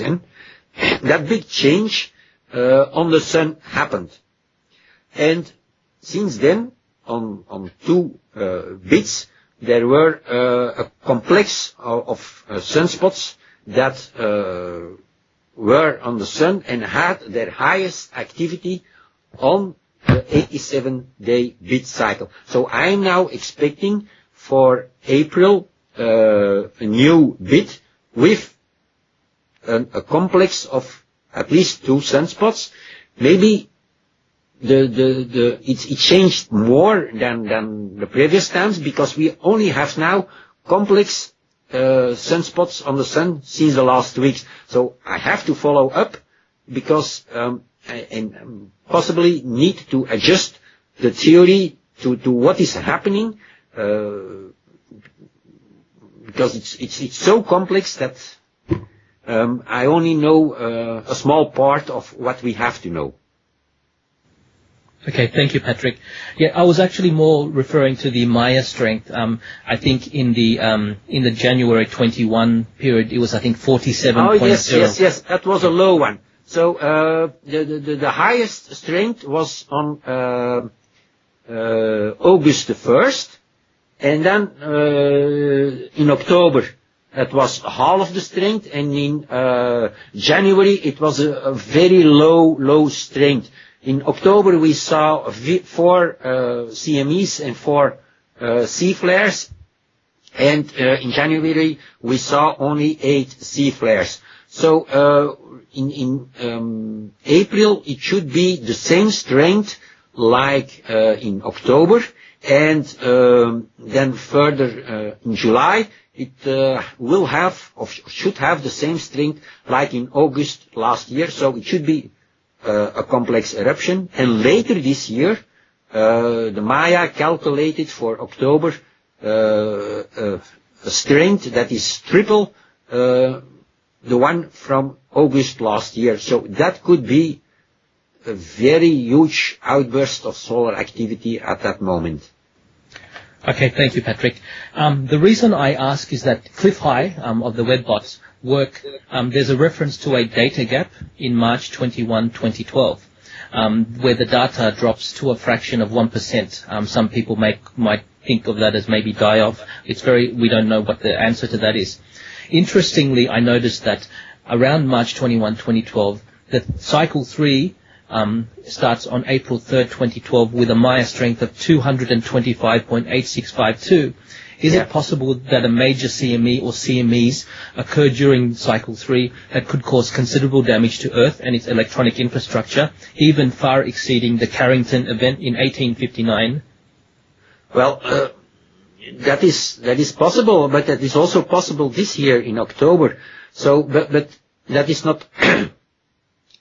then that big change on the sun happened. And since then, on two bits, there were a complex of sunspots that were on the sun and had their highest activity on the 87-day bit cycle. So I'm now expecting for April a new bit with a complex of at least two sunspots. Maybe it changed more than the previous times because we only have now complex sunspots on the sun since the last weeks. So I have to follow up because and possibly need to adjust the theory to what is happening because it's so complex that I only know a small part of what we have to know. Okay, thank you, Patrick. Yeah, I was actually more referring to the Maya strength. I think in the January 21 period, it was 47.0. Oh yes, that was a low one. So the highest strength was on August the 1st, and then in October that was half of the strength, and in January it was a very low strength. In October we saw 4 CMEs and 4 C flares, and in January we saw only 8 C flares. So in April it should be the same strength like in October, and then further in July it will have or should have the same strength like in August last year. So it should be a complex eruption, and later this year the Maya calculated for October a strength that is triple the one from August last year. So that could be a very huge outburst of solar activity at that moment. Okay, thank you, Patrick. The reason I ask is that Cliff High of the WebBots work, there's a reference to a data gap in March 21, 2012, where the data drops to a fraction of 1%. Some people might think of that as maybe die-off. We don't know what the answer to that is. Interestingly, I noticed that around March 21, 2012, the cycle 3 starts on April 3rd, 2012 with a Maya strength of 225.8652. Is it possible that a major CME or CMEs occurred during cycle 3 that could cause considerable damage to Earth and its electronic infrastructure, even far exceeding the Carrington event in 1859? Well, that is possible, but that is also possible this year in October. So, but that is not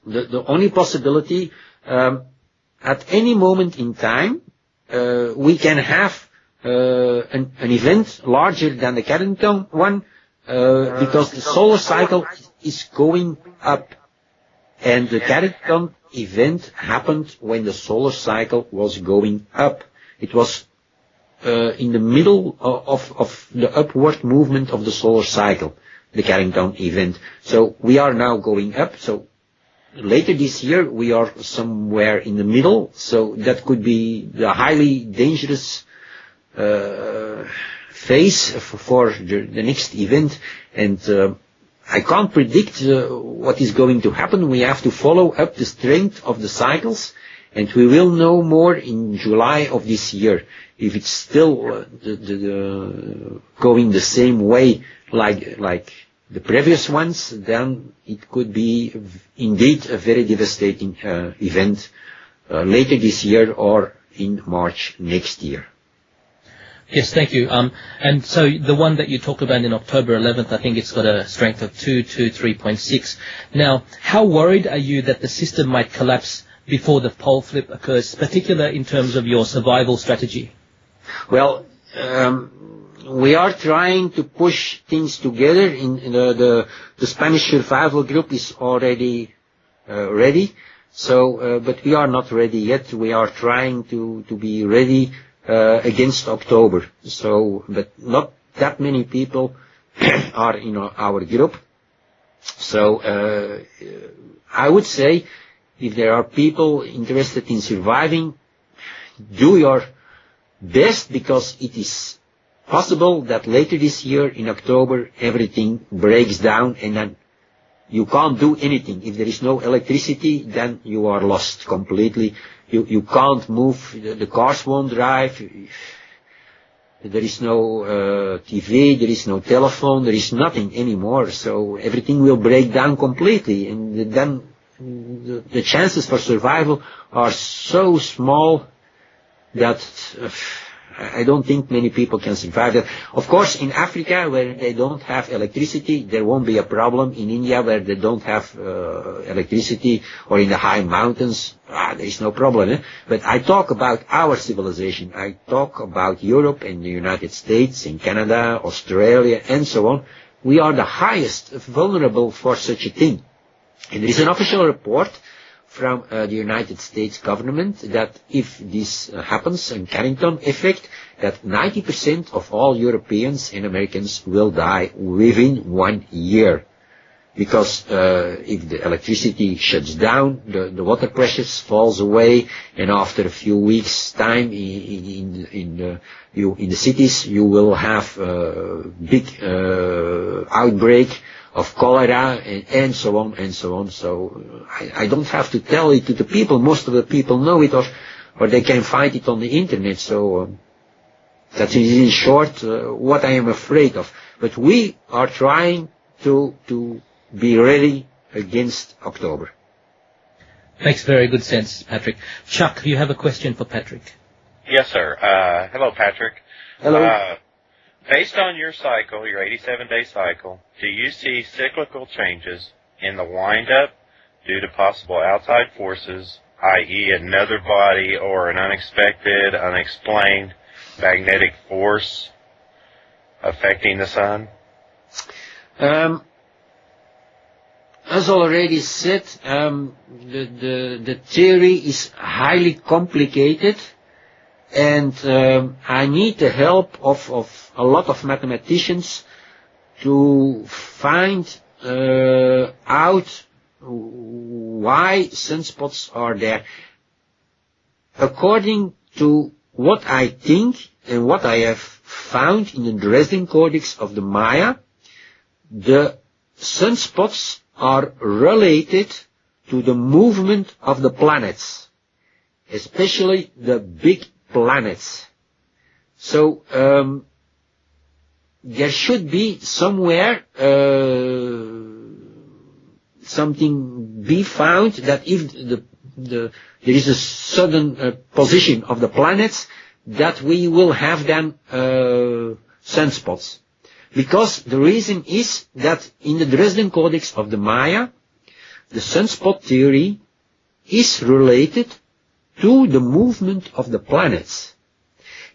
the only possibility. At any moment in time, we can have an event larger than the Carrington one, because the solar cycle is going up, and the Carrington event happened when the solar cycle was going up. It was in the middle of the upward movement of the solar cycle, the Carrington event. So we are now going up. So later this year we are somewhere in the middle. So that could be the highly dangerous phase for the next event, and I can't predict what is going to happen. We have to follow up the strength of the cycles, and we will know more in July of this year. If it's still going the same way like the previous ones, then it could be indeed a very devastating event later this year or in March next year. Yes, thank you. And so the one that you talked about in October 11th, I think it's got a strength of 223.6. Now, how worried are you that the system might collapse before the pole flip occurs, particularly in terms of your survival strategy? Well, we are trying to push things together. In the Spanish survival group is already ready. So, but we are not ready yet. We are trying to be ready against October. So, but not that many people are in our group. So I would say, if there are people interested in surviving, do your best, because it is possible that later this year in October everything breaks down and then you can't do anything. If there is no electricity, then you are lost completely. You can't move, the cars won't drive, there is no TV, there is no telephone, there is nothing anymore, so everything will break down completely, and then the chances for survival are so small that I don't think many people can survive that. Of course, in Africa, where they don't have electricity, there won't be a problem. In India, where they don't have electricity, or in the high mountains, there is no problem. But I talk about our civilization. I talk about Europe and the United States and Canada, Australia, and so on. We are the highest vulnerable for such a thing. And there is an official report from the United States government that if this happens, a Carrington effect, that 90% of all Europeans and Americans will die within 1 year. Because if the electricity shuts down, the water pressure falls away, and after a few weeks' time in the cities, you will have a big outbreak of cholera, and so on and so on. So I don't have to tell it to the people. Most of the people know it, or they can find it on the internet. So that is in short what I am afraid of. But we are trying to be ready against October. Makes very good sense, Patrick. Chuck, you have a question for Patrick. Yes, sir. Hello, Patrick. Hello. Based on your cycle, your 87-day cycle, do you see cyclical changes in the wind-up due to possible outside forces, i.e. another body or an unexpected, unexplained magnetic force affecting the sun? As already said, the theory is highly complicated, and I need the help of a lot of mathematicians to find out why sunspots are there. According to what I think and what I have found in the Dresden Codex of the Maya, the sunspots are related to the movement of the planets, especially the big planets. So there should be somewhere something be found that if there is a sudden position of the planets, that we will have then sunspots. Because the reason is that in the Dresden Codex of the Maya, the sunspot theory is related to the movement of the planets.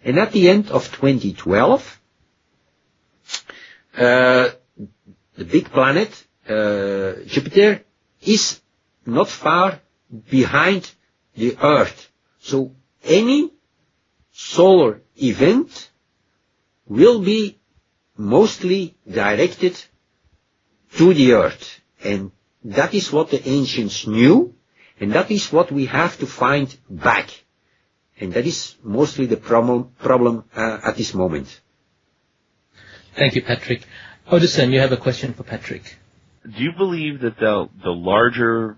And at the end of 2012, the big planet, Jupiter, is not far behind the Earth. So any solar event will be mostly directed to the Earth. And that is what the ancients knew, and that is what we have to find back. And that is mostly the problem at this moment. Thank you, Patrick. Odison, you have a question for Patrick. Do you believe that the larger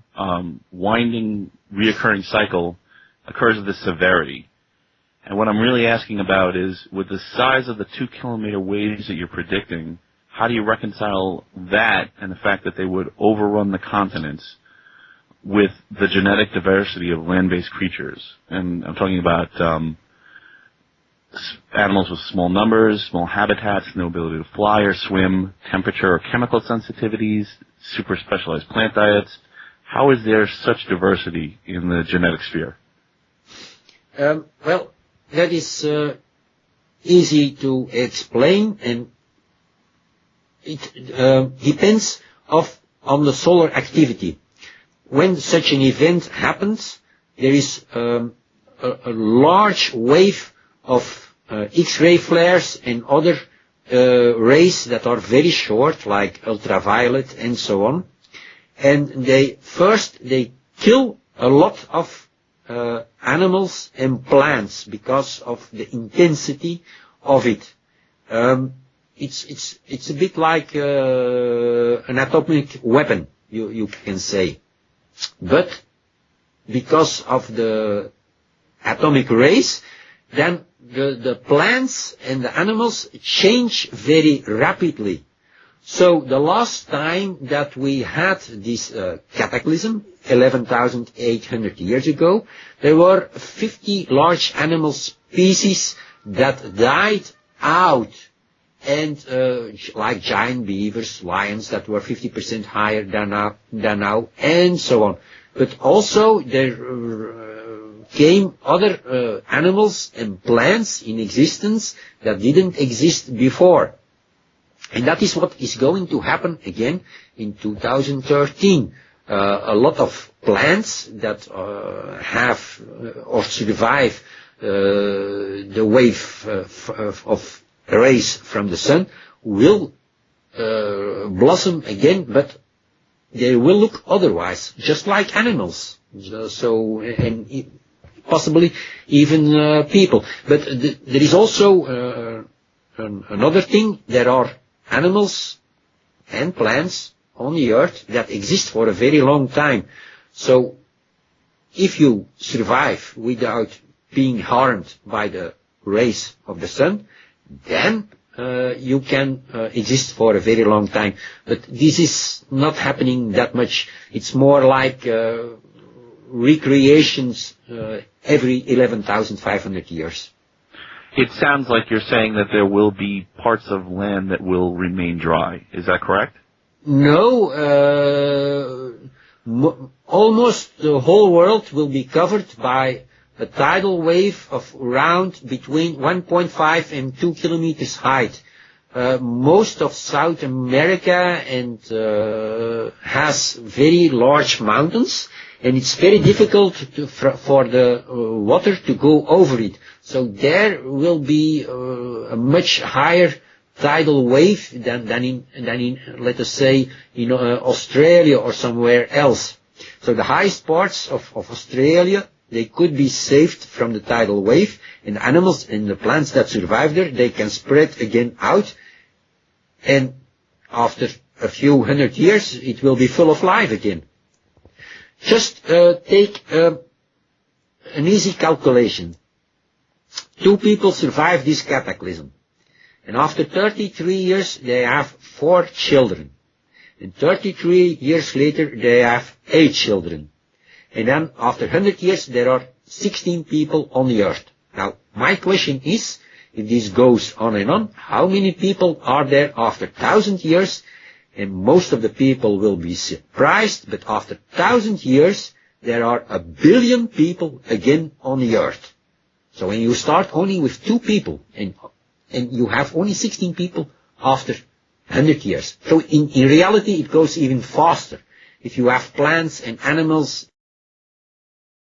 winding reoccurring cycle occurs with this severity? And what I'm really asking about is, with the size of the 2-kilometer waves that you're predicting, how do you reconcile that and the fact that they would overrun the continents with the genetic diversity of land-based creatures? And I'm talking about animals with small numbers, small habitats, no ability to fly or swim, temperature or chemical sensitivities, super specialized plant diets. How is there such diversity in the genetic sphere? Well, that is easy to explain, and it depends on the solar activity. When such an event happens, there is a large wave of X-ray flares and other rays that are very short, like ultraviolet and so on. And they kill a lot of animals and plants because of the intensity of it. It's a bit like an atomic weapon, you can say. But because of the atomic rays, then the plants and the animals change very rapidly. So the last time that we had this cataclysm, 11,800 years ago, there were 50 large animal species that died out, and like giant beavers, lions that were 50% higher than now, and so on. But also there came other animals and plants in existence that didn't exist before. And that is what is going to happen again in 2013. A lot of plants that have or survive the wave of rays from the sun will blossom again, but they will look otherwise, just like animals. So, and possibly even people. But there is also another thing. There are animals and plants on the earth that exist for a very long time. So if you survive without being harmed by the rays of the sun, then you can exist for a very long time. But this is not happening that much. It's more like recreations every 11,500 years. It sounds like you're saying that there will be parts of land that will remain dry. Is that correct? No, almost the whole world will be covered by a tidal wave of around between 1.5 and 2 kilometers height. Most of South America and has very large mountains, and it's very difficult for the water to go over it. So there will be a much higher tidal wave than in let us say Australia or somewhere else. So the highest parts of Australia, they could be saved from the tidal wave, and the animals and the plants that survive there, they can spread again out, and after a few hundred years it will be full of life again. Just take an easy calculation. 2 people survive this cataclysm, and after 33 years they have 4 children, and 33 years later they have 8 children, and then after 100 years there are 16 people on the earth. Now my question is, if this goes on and on, how many people are there after 1,000 years? And most of the people will be surprised, but after 1,000 years there are 1 billion people again on the earth. So when you start only with 2 people, and you have only 16 people after 100 years. So in reality it goes even faster. If you have plants and animals